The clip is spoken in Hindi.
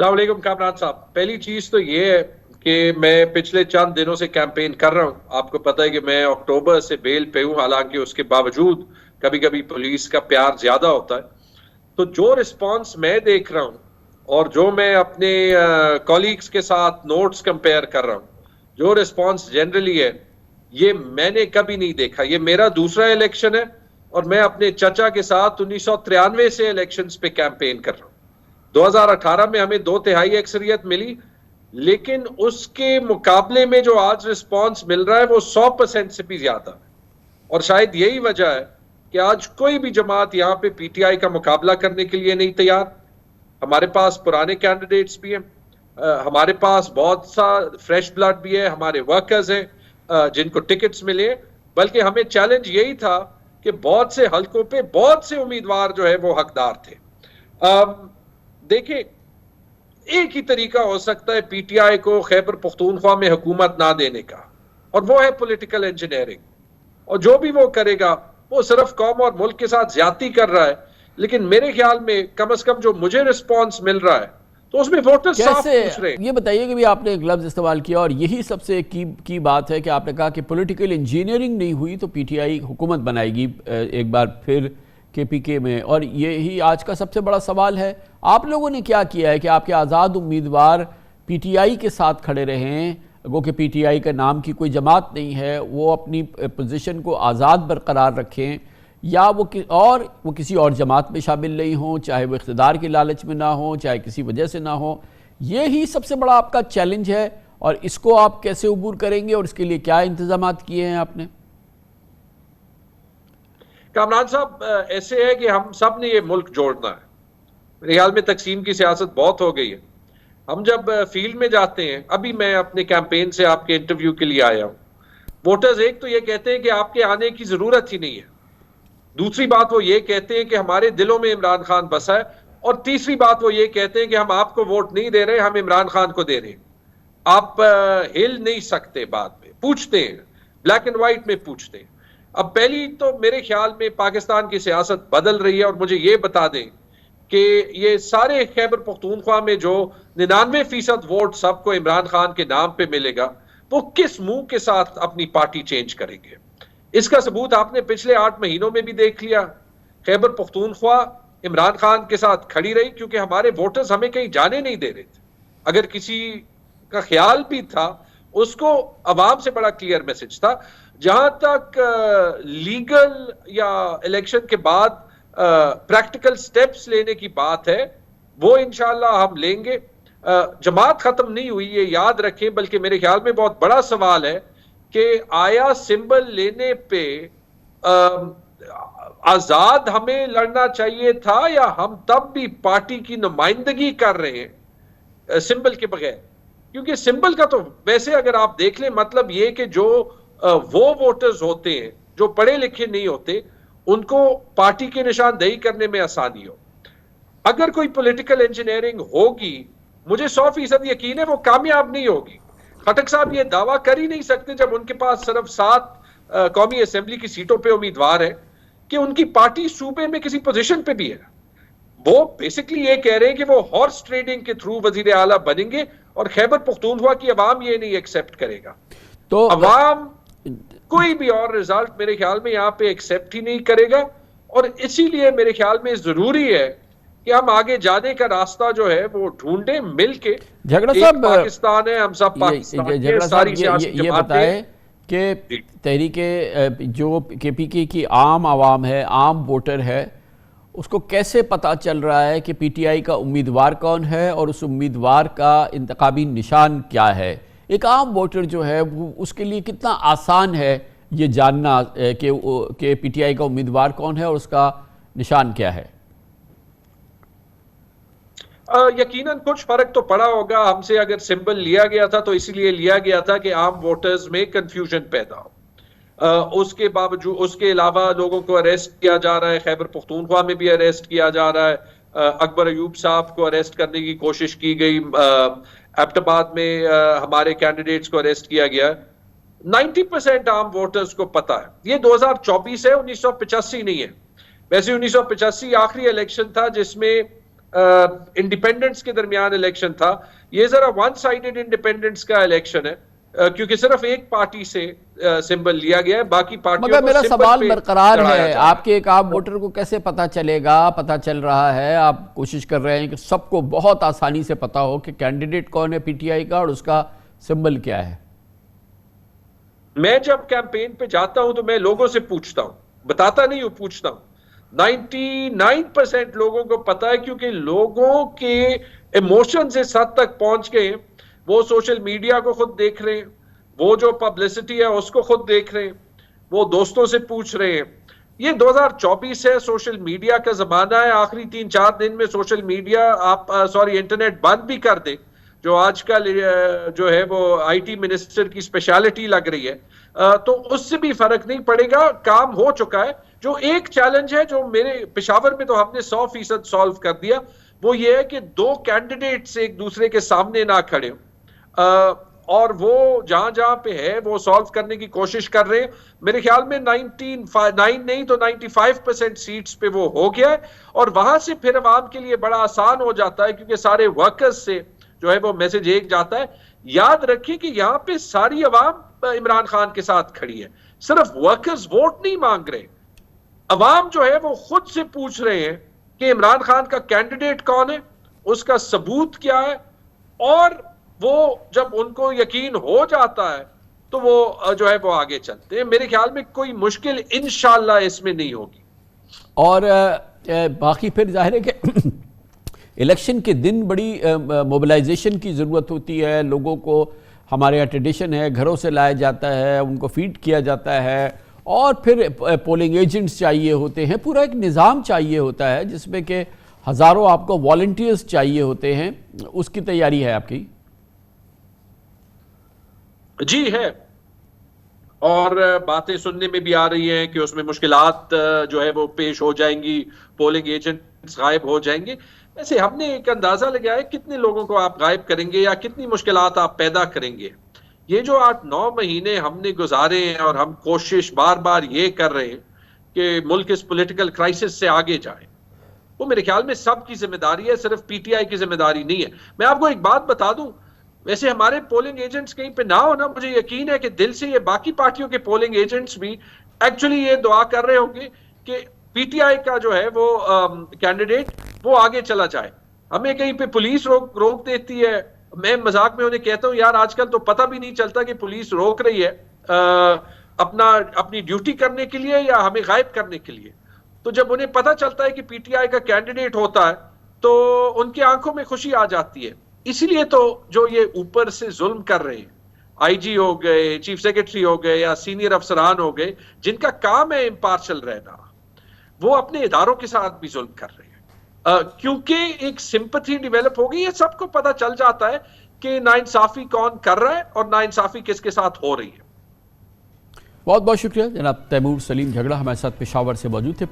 अस्सलाम वालेकुम कामरान साहब। पहली चीज तो ये है कि मैं पिछले चंद दिनों से कैंपेन कर रहा हूं। आपको पता है कि मैं अक्टूबर से बेल पे हूं, हालांकि उसके बावजूद कभी कभी पुलिस का प्यार ज्यादा होता है। तो जो रिस्पांस मैं देख रहा हूं और जो मैं अपने कॉलीग्स के साथ नोट्स कंपेयर कर रहा हूं, जो रिस्पांस जनरली है, ये मैंने कभी नहीं देखा। ये मेरा दूसरा इलेक्शन है और मैं अपने चचा के साथ 1993 से इलेक्शंस पे कैंपेन कर रहा हूं। 2018 में हमें 2/3 अक्सरियत मिली, लेकिन उसके मुकाबले में जो आज रिस्पांस मिल रहा है वो 100% से भी ज्यादा है। और शायद यही वजह है कि आज कोई भी जमात यहां पे पीटीआई का मुकाबला करने के लिए नहीं तैयार। हमारे पास पुराने कैंडिडेट्स भी हैं, हमारे पास बहुत सा फ्रेश ब्लड भी है, हमारे वर्कर्स हैं जिनको टिकट्स मिले। बल्कि हमें चैलेंज यही था कि बहुत से हलकों पे बहुत से उम्मीदवार जो है वो हकदार थे। देखिए, एक ही तरीका हो सकता है पीटीआई को खैबर पख्तूनख्वा में हुकूमत ना देने का, और वो है पॉलिटिकल इंजीनियरिंग। और जो भी वो करेगा वो सिर्फ कौम और मुल्क के साथ ज्यादती कर रहा है। लेकिन मेरे ख्याल में कम से कम जो मुझे रिस्पांस मिल रहा है तो उसमें वोटर साफ पूछ रहे हैं। ये बताइए कि भी आपने एक लफ्ज इस्तेमाल किया और यही सबसे की बात है कि आपने कहा कि पॉलिटिकल इंजीनियरिंग नहीं हुई तो पीटीआई हुकूमत बनाएगी एक बार फिर केपीके में, और यही आज का सबसे बड़ा सवाल है। आप लोगों ने क्या किया है कि आपके आज़ाद उम्मीदवार पीटीआई के साथ खड़े रहें, वो कि पीटीआई का नाम की कोई जमात नहीं है, वो अपनी पोजीशन को आज़ाद बरकरार रखें, या वो किसी और जमात में शामिल नहीं हो, चाहे वो इक़्तिदार के लालच में ना हो, चाहे किसी वजह से ना हो। ये ही सबसे बड़ा आपका चैलेंज है, और इसको आप कैसे अबूर करेंगे और इसके लिए क्या इंतजाम किए हैं आपने? कामरान साहब, ऐसे है कि हम सब ने ये मुल्क जोड़ना है। मेरे ख्याल में तकसीम की सियासत बहुत हो गई है। हम जब फील्ड में जाते हैं, अभी मैं अपने कैंपेन से आपके इंटरव्यू के लिए आया हूं, वोटर्स एक तो ये कहते हैं कि आपके आने की जरूरत ही नहीं है। दूसरी बात वो ये कहते हैं कि हमारे दिलों में इमरान खान बसा है। और तीसरी बात वो ये कहते हैं कि हम आपको वोट नहीं दे रहे, हम इमरान खान को दे रहे हैं। आप हिल नहीं सकते। बाद में पूछते हैं, ब्लैक एंड व्हाइट में पूछते हैं। अब पहली तो मेरे ख्याल में पाकिस्तान की सियासत बदल रही है। और मुझे ये बता दें कि ये सारे खैबर पख्तूनख्वा में जो 99% वोट सबको इमरान खान के नाम पे मिलेगा, वो किस मुंह के साथ अपनी पार्टी चेंज करेंगे? इसका सबूत आपने पिछले 8 महीनों में भी देख लिया। खैबर पख्तूनख्वा इमरान खान के साथ खड़ी रही क्योंकि हमारे वोटर्स हमें कहीं जाने नहीं दे रहे थे। अगर किसी का ख्याल भी था, उसको अवाम से बड़ा क्लियर मैसेज था। जहां तक लीगल या इलेक्शन के बाद प्रैक्टिकल स्टेप्स लेने की बात है, वो इंशाल्लाह हम लेंगे। जमात खत्म नहीं हुई, ये याद रखें। बल्कि मेरे ख्याल में बहुत बड़ा सवाल है कि आया सिंबल लेने पे आजाद हमें लड़ना चाहिए था, या हम तब भी पार्टी की नुमाइंदगी कर रहे हैं सिंबल के बगैर? क्योंकि सिंबल का तो वैसे अगर आप देख लें, मतलब ये कि जो वो वोटर्स होते हैं जो पढ़े लिखे नहीं होते, उनको पार्टी की निशानदेही करने में आसानी हो। अगर कोई पॉलिटिकल इंजीनियरिंग होगी, मुझे 100% यकीन है वो कामयाब नहीं होगी। खटक साहब ये दावा कर ही नहीं सकते जब उनके पास सिर्फ 7 कौमी असेंबली की सीटों पे उम्मीदवार है कि उनकी पार्टी सूबे में किसी पोजीशन पे भी है। वो बेसिकली ये कह रहे हैं कि वो हॉर्स ट्रेडिंग के थ्रू वजीर आला बनेंगे, और खैबर पख्तूनख्वा की अवाम ये नहीं एक्सेप्ट करेगा। तो अवाम कोई भी और रिजल्ट मेरे ख्याल में यहाँ पे एक्सेप्ट ही नहीं करेगा। और इसीलिए मेरे ख्याल में जरूरी है कि हम आगे जाने का रास्ता जो है वो ढूंढे मिलके। झगड़ा साहब, पाकिस्तान है, हम सब पाकिस्तान के, सारी ये बताएं कि तहरीके जो केपीके की आम आवाम है, आम वोटर है, उसको कैसे पता चल रहा है कि पीटीआई का उम्मीदवार कौन है और उस उम्मीदवार का इंतखाबी निशान क्या है? एक आम वोटर जो है वो उसके लिए कितना आसान है ये जानना कि पीटीआई का उम्मीदवार कौन है और उसका निशान क्या है? यकीनन कुछ फर्क तो पड़ा होगा। हमसे अगर सिंबल लिया गया था तो इसलिए लिया गया था कि आम वोटर्स में कंफ्यूजन पैदा हो। उसके बावजूद, उसके अलावा लोगों को अरेस्ट किया जा रहा है। खैबर पख्तूनख्वा में भी अरेस्ट किया जा रहा है। अकबर अयूब साहब को अरेस्ट करने की कोशिश की गई। एबटाबाद में हमारे कैंडिडेट्स को अरेस्ट किया गया। 90% आम वोटर्स को पता है। ये 2024 है, 1985 नहीं है। वैसे 1985 आखिरी इलेक्शन था जिसमें इंडिपेंडेंट्स के दरमियान इलेक्शन था, ये जरा वन साइडेड इंडिपेंडेंट्स का इलेक्शन है, क्योंकि सिर्फ एक पार्टी से सिंबल लिया गया है, बाकी पार्टियों मगर को मेरा सवाल बरकरार है, आपके एक आम तो वोटर को कैसे पता चलेगा? पता चल रहा है, आप कोशिश कर रहे हैं कि सबको बहुत आसानी से पता हो कि कैंडिडेट कौन है पीटीआई का और उसका सिंबल क्या है। मैं जब कैंपेन पे जाता हूं तो मैं लोगों से पूछता हूं, बताता नहीं हूं, पूछता हूं। 99% लोगों को पता है, क्योंकि लोगों के इमोशंस इस हद तक पहुंच गए, वो सोशल मीडिया को खुद देख रहे हैं, वो जो पब्लिसिटी है उसको खुद देख रहे हैं, वो दोस्तों से पूछ रहे हैं। ये 2024 है, सोशल मीडिया का जमाना है। आखिरी 3-4 दिन में सोशल मीडिया इंटरनेट बंद भी कर दे, जो आजकल जो है वो आईटी मिनिस्टर की स्पेशलिटी लग रही है, तो उससे भी फर्क नहीं पड़ेगा, काम हो चुका है। जो एक चैलेंज है जो मेरे पेशावर में तो हमने 100% सॉल्व कर दिया, वो ये है कि 2 कैंडिडेट्स एक दूसरे के सामने ना खड़े हो, और वो जहां जहां पे है वो सॉल्व करने की कोशिश कर रहे हैं। मेरे ख्याल में 9 नहीं तो 95% सीट्स पे वो हो गया है, और वहां से फिर अवाम के लिए बड़ा आसान हो जाता है, क्योंकि सारे वर्कर्स से जो है वो मैसेज एक जाता है। याद रखिए कि यहां पे सारी अवाम इमरान खान के साथ खड़ी है, सिर्फ वर्कर्स वोट नहीं मांग रहे, अवाम जो है वो खुद से पूछ रहे हैं कि इमरान खान का कैंडिडेट कौन है, उसका सबूत क्या है, और वो जब उनको यकीन हो जाता है तो वो जो है वो आगे चलते हैं। मेरे ख्याल में कोई मुश्किल इंशाल्लाह इसमें नहीं होगी। और बाकी फिर जाहिर है कि इलेक्शन के दिन बड़ी मोबिलाइजेशन की ज़रूरत होती है। लोगों को, हमारे यहाँ ट्रेडिशन है, घरों से लाया जाता है, उनको फीड किया जाता है, और फिर पोलिंग एजेंट्स चाहिए होते हैं, पूरा एक निज़ाम चाहिए होता है जिसमें कि हज़ारों आपको वॉलंटियर्स चाहिए होते हैं। उसकी तैयारी है आपकी? जी है, और बातें सुनने में भी आ रही हैं कि उसमें मुश्किलात जो है वो पेश हो जाएंगी, पोलिंग एजेंट्स गायब हो जाएंगे। वैसे हमने एक अंदाजा लगाया है कितने लोगों को आप गायब करेंगे या कितनी मुश्किलात आप पैदा करेंगे। ये जो 8-9 महीने हमने गुजारे हैं, और हम कोशिश बार बार ये कर रहे हैं कि मुल्क इस पॉलिटिकल क्राइसिस से आगे जाए, वो मेरे ख्याल में सबकी जिम्मेदारी है, सिर्फ पीटीआई की जिम्मेदारी नहीं है। मैं आपको एक बात बता दूं, वैसे हमारे पोलिंग एजेंट्स कहीं पे ना हो ना, मुझे यकीन है कि दिल से ये बाकी पार्टियों के पोलिंग एजेंट्स भी एक्चुअली ये दुआ कर रहे होंगे कि पीटीआई का जो है वो कैंडिडेट वो आगे चला जाए। हमें कहीं पे पुलिस रोक देती है, मैं मजाक में उन्हें कहता हूं, यार आजकल तो पता भी नहीं चलता कि पुलिस रोक रही है अपनी ड्यूटी करने के लिए या हमें गायब करने के लिए। तो जब उन्हें पता चलता है कि पीटीआई का कैंडिडेट होता है तो उनकी आंखों में खुशी आ जाती है। इसीलिए तो जो ये ऊपर से जुल्म कर रहे हैं, आईजी हो गए, चीफ सेक्रेटरी हो गए, या सीनियर अफसरान हो गए, जिनका काम है इम्पार्शल रहना, वो अपने इदारों के साथ भी जुल्म कर रहे हैं, क्योंकि एक सिंपैथी डेवलप हो गई है। सबको पता चल जाता है कि नाइंसाफी कौन कर रहा है और नाइंसाफी किसके साथ हो रही है। बहुत बहुत शुक्रिया जनाब तैमूर सलीम झगड़ा, हमारे साथ पेशावर से मौजूद थे।